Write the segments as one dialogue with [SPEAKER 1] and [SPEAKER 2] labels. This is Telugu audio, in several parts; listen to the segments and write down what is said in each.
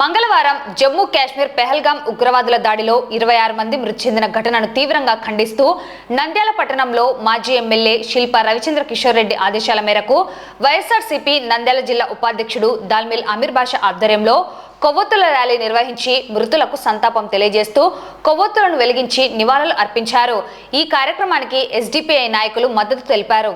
[SPEAKER 1] మంగళవారం జమ్మూ కాశ్మీర్ పెహల్గాం ఉగ్రవాదుల దాడిలో 26 మంది మృతి చెందిన ఘటనను తీవ్రంగా ఖండిస్తూ నంద్యాల పట్టణంలో మాజీ ఎమ్మెల్యే శిల్ప రవిచంద్ర కిషోర్ రెడ్డి ఆదేశాల మేరకు వైఎస్ఆర్సీపీ నంద్యాల జిల్లా ఉపాధ్యక్షుడు దాల్మిల్ అమీర్ బాషా ఆధ్వర్యంలో కొవ్వొత్తుల ర్యాలీ నిర్వహించి మృతులకు సంతాపం తెలియజేస్తూ కొవ్వొత్తులను వెలిగించి నివాళులు అర్పించారు। ఈ కార్యక్రమానికి ఎస్డిపిఐ నాయకులు మద్దతు తెలిపారు।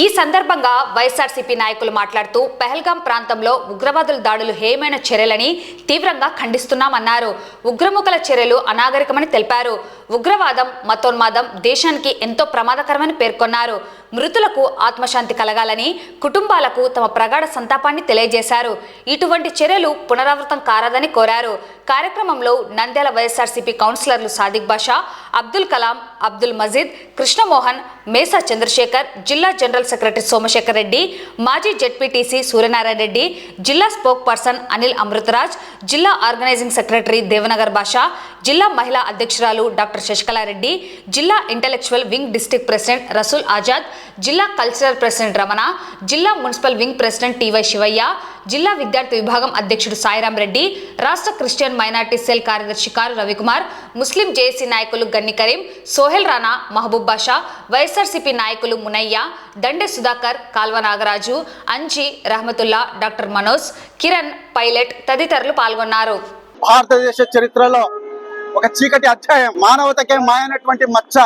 [SPEAKER 1] ఈ సందర్భంగా వైఎస్ఆర్సీపీ నాయకులు మాట్లాడుతూ పెహల్గాం ప్రాంతంలో ఉగ్రవాదుల దాడులు హేయమైన చర్యలని తీవ్రంగా ఖండిస్తున్నామన్నారు। ఉగ్రముఖుల చర్యలు అనాగరికమని తెలిపారు। ఉగ్రవాదం మతోన్మాదం దేశానికి ఎంతో ప్రమాదకరమని పేర్కొన్నారు। మృతులకు ఆత్మశాంతి కలగాలని కుటుంబాలకు తమ ప్రగాఢ సంతాపాన్ని తెలియజేశారు। ఇటువంటి చర్యలు పునరావృతం కారాదని కోరారు। కార్యక్రమంలో నంద్యాల వైఎస్ఆర్సీపీ కౌన్సిలర్లు సాదిక్ బాషా, అబ్దుల్ కలాం, అబ్దుల్ మజీద్, కృష్ణమోహన్, మేసా చంద్రశేఖర్, జిల్లా జనరల్ సెక్రటరీ సోమశేఖర్ రెడ్డి, మాజీ జెడ్పీటీసీ సూర్యనారాయణ రెడ్డి, జిల్లా స్పోక్ పర్సన్ అనిల్ అమృతరాజ్, జిల్లా ఆర్గనైజింగ్ సెక్రటరీ దేవనగర్ బాషా, జిల్లా మహిళా అధ్యక్షురాలు డాక్టర్ శశికళారెడ్డి, జిల్లా intellectual wing district president Rasool Azad, జిల్లా కల్చరల్ ప్రెసిడెంట్ రమణ, జిల్లా municipal wing president TY Shivayya, జిల్లా విద్యార్థి విభాగం అధ్యక్షుడు సాయిరాం రెడ్డి, రాష్ట్ర క్రిస్టియన్ మైనార్టీ సెల్ కార్యదర్శి కారు రవికుమార్, ముస్లిం జేఏసీ నాయకులు గన్ని కరీం, సోహెల్ రాణా, మహబూబ్ బాషా, వైఎస్ఆర్సీపీ నాయకులు మునయ్య, దండే సుధాకర్, కాల్వ నాగరాజు, అంజీ, రహమతుల్లా, డాక్టర్ మనోజ్, కిరణ్, పైలట్ తదితరులు పాల్గొన్నారు।
[SPEAKER 2] భారతదేశ చరిత్రలో ఒక చీకటి అధ్యాయం, మానవతకే మాయనటువంటి మచ్చ,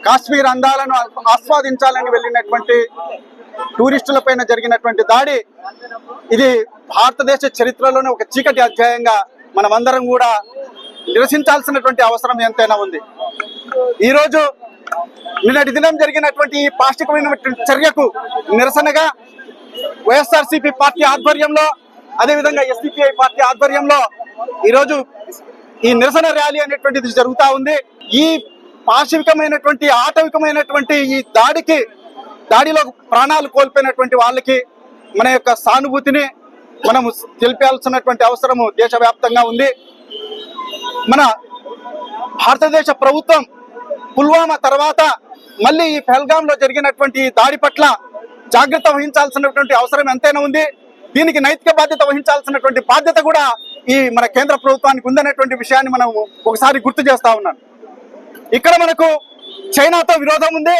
[SPEAKER 2] కాశ్మీర్ అందాలను ఆస్వాదించాలని వెళ్ళినటువంటి టూరిస్టుల పైన జరిగినటువంటి దాడి, ఇది భారతదేశ చరిత్రలోనే ఒక చీకటి అధ్యాయంగా మనమందరం కూడా నిరసించాల్సినటువంటి అవసరం ఎంతైనా ఉంది। ఈరోజు నిన్నటి దినం జరిగినటువంటి ఈ పాక్షికమైనటువంటి చర్యకు నిరసనగా వైఎస్ఆర్సీపీ పార్టీ ఆధ్వర్యంలో, అదేవిధంగా ఎస్డిపిఐ పార్టీ ఆధ్వర్యంలో ఈరోజు ఈ నిరసన ర్యాలీ అనేటువంటిది జరుగుతూ ఉంది। ఈ పాశవికమైనటువంటి ఆటవికమైనటువంటి ఈ దాడిలో ప్రాణాలు కోల్పోయినటువంటి వాళ్ళకి మన యొక్క సానుభూతిని మనము తెలిపాల్సినటువంటి అవసరము దేశవ్యాప్తంగా ఉంది। మన భారతదేశ ప్రభుత్వం పుల్వామా తర్వాత మళ్ళీ ఈ పెహల్గాంలో జరిగినటువంటి దాడి పట్ల జాగ్రత్త వహించాల్సినటువంటి అవసరం ఎంతైనా ఉంది। దీనికి నైతిక బాధ్యత వహించాల్సినటువంటి బాధ్యత కూడా ఈ మన కేంద్ర ప్రభుత్వానికి ఉందనేటువంటి విషయాన్ని మనం ఒకసారి గుర్తు చేస్తా ఉన్నాను। ఇక్కడ మనకు చైనాతో విరోధం ఉంది,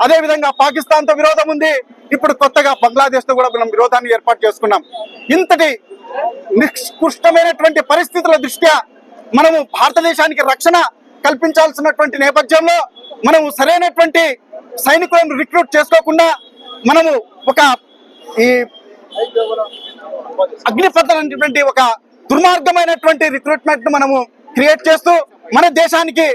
[SPEAKER 2] అదే విధంగా పాకిస్తాన్ తో విరోధం ఉంది, ఇప్పుడు కొత్తగా బంగ్లాదేశ్ తో కూడా మనం విరోధాన్ని ఏర్పాటు చేసుకున్నాం। ఇంతటి నిష్కృష్టమైనటువంటి పరిస్థితుల దృష్ట్యా మనము భారతదేశానికి రక్షణ కల్పించాల్సినటువంటి నేపథ్యంలో మనము సరైనటువంటి సైనికులను రిక్రూట్ చేసుకోకుండా మనము ఒక ఈ అగ్నిపథ్ అనేటువంటి ఒక దుర్మార్గమైనటువంటి రిక్రూట్మెంట్ మనము క్రియేట్ చేస్తూ మన దేశానికి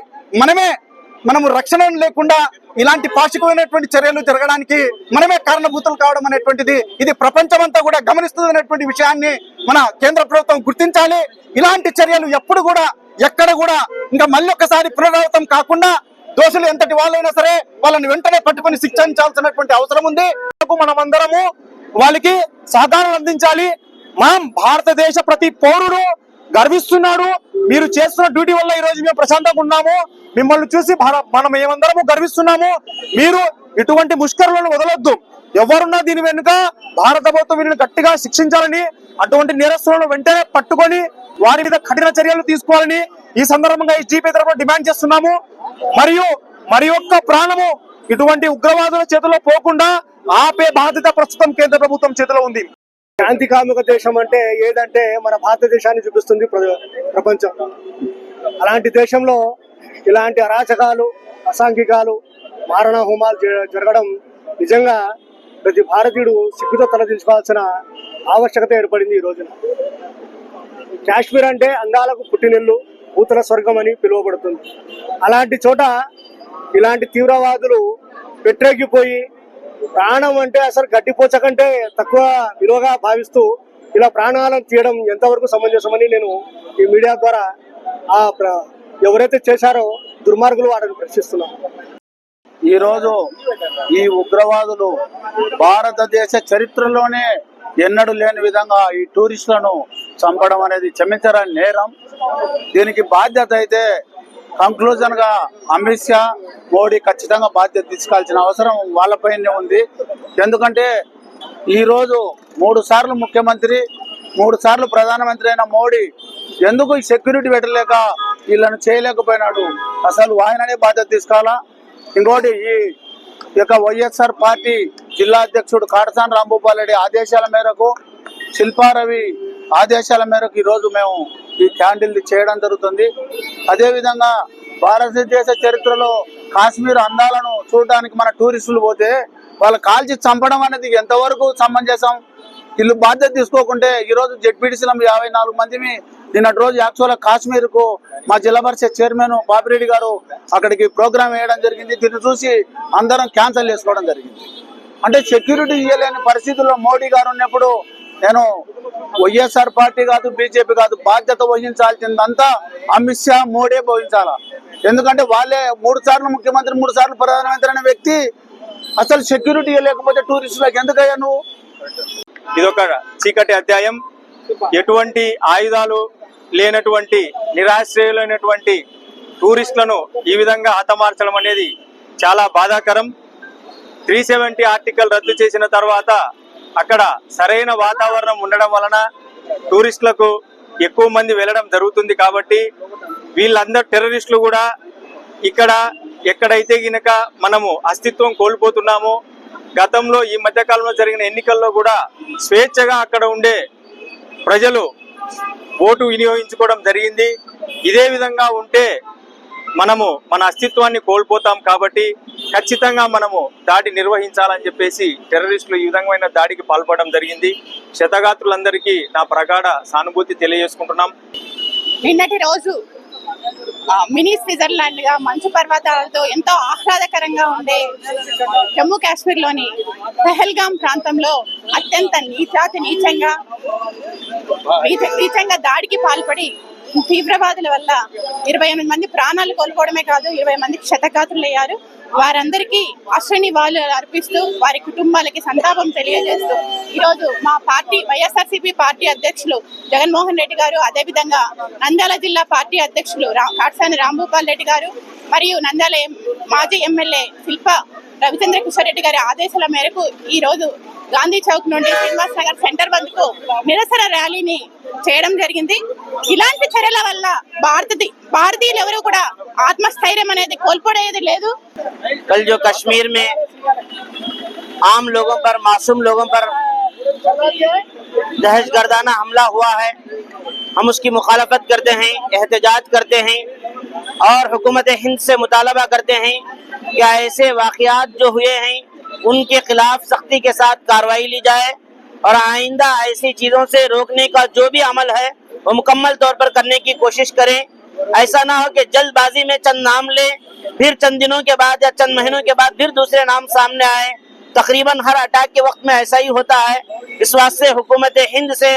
[SPEAKER 2] మనము రక్షణ లేకుండా ఇలాంటి పాక్షికమైనటువంటి చర్యలు జరగడానికి మనమే కారణభూతులు కావడం అనేటువంటిది ఇది ప్రపంచమంతా కూడా గమనిస్తుంది అనేటువంటి విషయాన్ని మన కేంద్ర ప్రభుత్వం గుర్తించాలి। ఇలాంటి చర్యలు ఎప్పుడు కూడా ఎక్కడ కూడా ఇంకా మళ్ళీ ఒకసారి పునరావృతం కాకుండా దోషులు ఎంతటి వాళ్ళైనా సరే వాళ్ళని వెంటనే పట్టుకొని శిక్షించాల్సినటువంటి అవసరం ఉంది। మనమందరము వాళ్ళకి సహకారం అందించాలి। మనం భారతదేశ ప్రతి పౌరుడు గర్విస్తున్నాడు, మీరు చేస్తున్న డ్యూటీ వల్ల ఈ రోజు మేము ప్రశాంతంగా ఉన్నాము, మిమ్మల్ని చూసి మనం ఏమందరము గర్విస్తున్నాము। మీరు ఇటువంటి ముష్కరులను వదలొద్దు, ఎవరున్నా దీని వెనుక భారత ప్రభుత్వం వీరిని గట్టిగా శిక్షించాలని, అటువంటి నేరస్తులను వెంటనే పట్టుకొని వారి మీద కఠిన చర్యలు తీసుకోవాలని ఈ సందర్భంగా ఎస్డిపిఐ తరఫున డిమాండ్ చేస్తున్నాము। మరియు మరి ఒక్క ప్రాణము ఇటువంటి ఉగ్రవాదుల చేతిలో పోకుండా ఆపే బాధ్యత ప్రస్తుతం కేంద్ర ప్రభుత్వం చేతిలో ఉంది।
[SPEAKER 3] శాంతి కాముక దేశం అంటే ఏదంటే మన భారతదేశాన్ని చూపిస్తుంది ప్రపంచం। అలాంటి దేశంలో ఇలాంటి అరాచకాలు, అసాంఘికాలు, మారణ హోమాలు జరగడం నిజంగా ప్రతి భారతీయుడు సిగ్గుతో తలదించుకోవాల్సిన ఆవశ్యకత ఏర్పడింది ఈ రోజున। కాశ్మీర్ అంటే అందాలకు పుట్టినిల్లు, భూతల స్వర్గం అని పిలువబడుతుంది। అలాంటి చోట ఇలాంటి తీవ్రవాదులు పెట్టరేగిపోయి ప్రాణం అంటే అసలు గడ్డిపోచ కంటే తక్కువ విలువగా భావిస్తూ ఇలా ప్రాణాలను తీయడం ఎంతవరకు సమంజసమని నేను ఈ మీడియా ద్వారా ఎవరైతే చేశారో దుర్మార్గులు వాటిని ప్రశ్నిస్తున్నాను।
[SPEAKER 2] ఈరోజు ఈ ఉగ్రవాదులు భారతదేశ చరిత్రలోనే ఎన్నడూ లేని విధంగా ఈ టూరిస్టులను చంపడం అనేది క్షమించరాని నేరం। దీనికి బాధ్యత అయితే కంక్లూజన్ గా అమిత్ షా, మోడీ ఖచ్చితంగా బాధ్యత తీసుకోవాల్సిన అవసరం వాళ్ళపైనే ఉంది। ఎందుకంటే ఈ రోజు 3 సార్లు ముఖ్యమంత్రి, 3 సార్లు ప్రధానమంత్రి అయిన మోడీ ఎందుకు ఈ సెక్యూరిటీ పెట్టలేక వీళ్ళను చేయలేకపోయినాడు? అసలు ఆయననే బాధ్యత తీసుకోవాలా. ఇంకోటి ఈ యొక్క వైఎస్ఆర్ పార్టీ జిల్లా అధ్యక్షుడు కాటసాని రాంభూపాల్ రెడ్డి ఆదేశాల మేరకు, శిల్పారవి ఆదేశాల మేరకు ఈరోజు మేము ఈ క్యాండిల్ చేయడం జరుగుతుంది. అదేవిధంగా భారతదేశ చరిత్రలో కాశ్మీర్ అందాలను చూడడానికి మన టూరిస్టులు పోతే వాళ్ళు కాల్చి చంపడం అనేది ఎంతవరకు సమంజసం? వీళ్ళు బాధ్యత తీసుకోకుంటే ఈరోజు జెడ్పీటీసీలో 54 మందిని నిన్నటి రోజు యాక్చువల్గా కాశ్మీర్కు మా జిల్లా పరిషత్ చైర్మన్ పాపిరెడ్డి గారు అక్కడికి ప్రోగ్రామ్ వేయడం జరిగింది. దీన్ని చూసి అందరం క్యాన్సిల్ చేసుకోవడం జరిగింది. అంటే సెక్యూరిటీ ఇవ్వలేని పరిస్థితుల్లో మోడీ గారు ఉన్నప్పుడు నేను వైఎస్ఆర్ పార్టీ కాదు, బీజేపీ కాదు, బాధ్యత వహించాల్సిందంతా అమిత్ షా, మోడీ వహించాలా. ఎందుకంటే వాళ్ళే 3 సార్లు ముఖ్యమంత్రి, 3 సార్లు ప్రధానమంత్రి అనే వ్యక్తి అసలు సెక్యూరిటీ లేకపోతే టూరిస్టులకు ఎందుకయ్యా నువ్వు?
[SPEAKER 4] ఇదొక చీకటి అధ్యాయం. ఎటువంటి ఆయుధాలు లేనటువంటి నిరాశ్రయులైనటువంటి టూరిస్టులను ఈ విధంగా హతమార్చడం అనేది చాలా బాధాకరం. 370 ఆర్టికల్ రద్దు చేసిన తర్వాత అక్కడ సరైన వాతావరణం ఉండడం వలన టూరిస్టులకు ఎక్కువ మంది వెళ్ళడం జరుగుతుంది. కాబట్టి వీళ్ళందరూ టెర్రరిస్టులు కూడా ఇక్కడ ఎక్కడైతే గినక మనము అస్తిత్వం కోల్పోతున్నామో, గతంలో ఈ మధ్యకాలంలో జరిగిన ఎన్నికల్లో కూడా స్వేచ్ఛగా అక్కడ ఉండే ప్రజలు ఓటు వినియోగించుకోవడం జరిగింది. ఇదే విధంగా ఉంటే మనము మన అస్తిత్వాన్ని కోల్పోతాం. కాబట్టి ఖచ్చితంగా మనము దాడి నిర్వహించాలని చెప్పేసి టెర్రరిస్టులు ఈ విధమైన దాడికి పాల్పడడం జరిగింది. క్షతగాత్రులందరికీ నా ప్రగాఢ సానుభూతి తెలియజేసుకుంటున్నాం.
[SPEAKER 5] నిన్నటి రోజు మినీ స్విట్జర్లాండ్ గా మంచు పర్వతాలతో ఎంతో ఆహ్లాదకరంగా ఉండే జమ్మూ కాశ్మీర్ లోని పెహల్గాం ప్రాంతంలో అత్యంత నీచంగా దాడికి పాల్పడి తీవ్రవాదుల వల్ల 28 మంది ప్రాణాలు కోల్పోవడమే కాదు, 20 మందికి క్షతగాత్రులయ్యారు. వారందరికీ అశ్రనివాళులు అర్పిస్తూ వారి కుటుంబాలకి సంతాపం తెలియజేస్తూ ఈరోజు మా పార్టీ వైఎస్ఆర్సీపీ పార్టీ అధ్యక్షులు జగన్మోహన్ రెడ్డి గారు, అదేవిధంగా నంద్యాల జిల్లా పార్టీ అధ్యక్షులు కాటసాని రాంభూపాల్ రెడ్డి గారు మరియు నంద్యాల మాజీ ఎమ్మెల్యే శిల్ప రవిచంద్ర కిషోర్ రెడ్డి గారి ఆదేశాల మేరకు ఈ రోజు గాంధీ చౌక్ నుండి శ్రీనివాస్ నగర్ సెంటర్ బంద్కు నిరసన ర్యాలీని చేయడం జరిగింది. ఇలాంటి చర్యల వల్ల భారతీయులు ఎవరు కూడా ఆత్మస్థైర్యం అనేది కోల్పోయేది లేదు.
[SPEAKER 6] कल जो कश्मीर में आम लोगों पर, मासूम लोगों पर दहशतगर्दाना हमला हुआ है, हम उसकी मुखालफत करते हैं, एहतजाज करते हैं और हुकूमत हिंद से मुतालबा करते हैं कि ऐसे वाक़यात जो हुए हैं उनके खिलाफ सख्ती के साथ कार्रवाई ली जाए और आइंदा ऐसी चीज़ों से रोकने का जो भी अमल है वो मुकम्मल तौर पर करने की कोशिश करें। ऐसा ना हो कि जल्दबाजी में चंद नाम ले, फिर चंद दिनों के बाद या चंद महीनों के बाद फिर दूसरे नाम सामने आए। तकरीबन हर अटैक के वक्त में ऐसा ही होता है। इस वास्ते हुकूमत हिंद से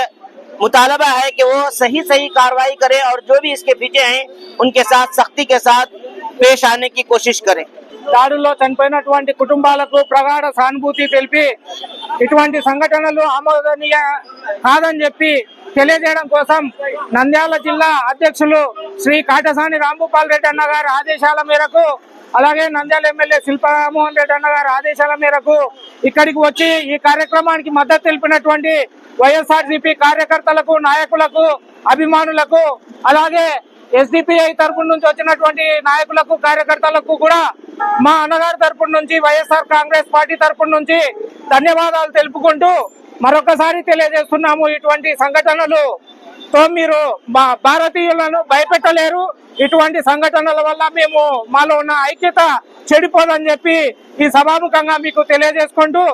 [SPEAKER 6] मुतालबा है कि वो सही कार्रवाई करे और जो भी इसके पीछे हैं उनके साथ सख्ती के साथ पेश आने की कोशिश करें।
[SPEAKER 3] దాడుల్లో చనిపోయినటువంటి కుటుంబాలకు ప్రగాఢ సానుభూతి తెలిపి ఇటువంటి సంఘటనలు ఆమోదనీయ కాదని చెప్పి తెలియజేయడం కోసం నంద్యాల జిల్లా అధ్యక్షులు శ్రీ కాటసాని రాంభూపాల్ రెడ్డి అన్న గారి ఆదేశాల మేరకు, అలాగే నంద్యాల ఎమ్మెల్యే శిల్పామోహన్ రెడ్డి అన్న గారి ఆదేశాల మేరకు ఇక్కడికి వచ్చి ఈ కార్యక్రమానికి మద్దతు తెలిపినటువంటి వైఎస్ఆర్సీపీ కార్యకర్తలకు, నాయకులకు, అభిమానులకు, అలాగే ఎస్డిపిఐ తరపు నుంచి వచ్చినటువంటి నాయకులకు, కార్యకర్తలకు కూడా మా అన్నగారి తరపు నుంచి, వైఎస్ఆర్ కాంగ్రెస్ పార్టీ తరపు నుంచి ధన్యవాదాలు తెలుపుకుంటూ మరొకసారి తెలియజేస్తున్నాము, ఇటువంటి సంఘటనలతో మీరు భారతీయులను భయపెట్టలేరు. ఇటువంటి సంఘటనల వల్ల మాలో ఉన్న ఐక్యత చెడిపోదని చెప్పి ఈ సభాముఖంగా మీకు తెలియజేసుకుంటూ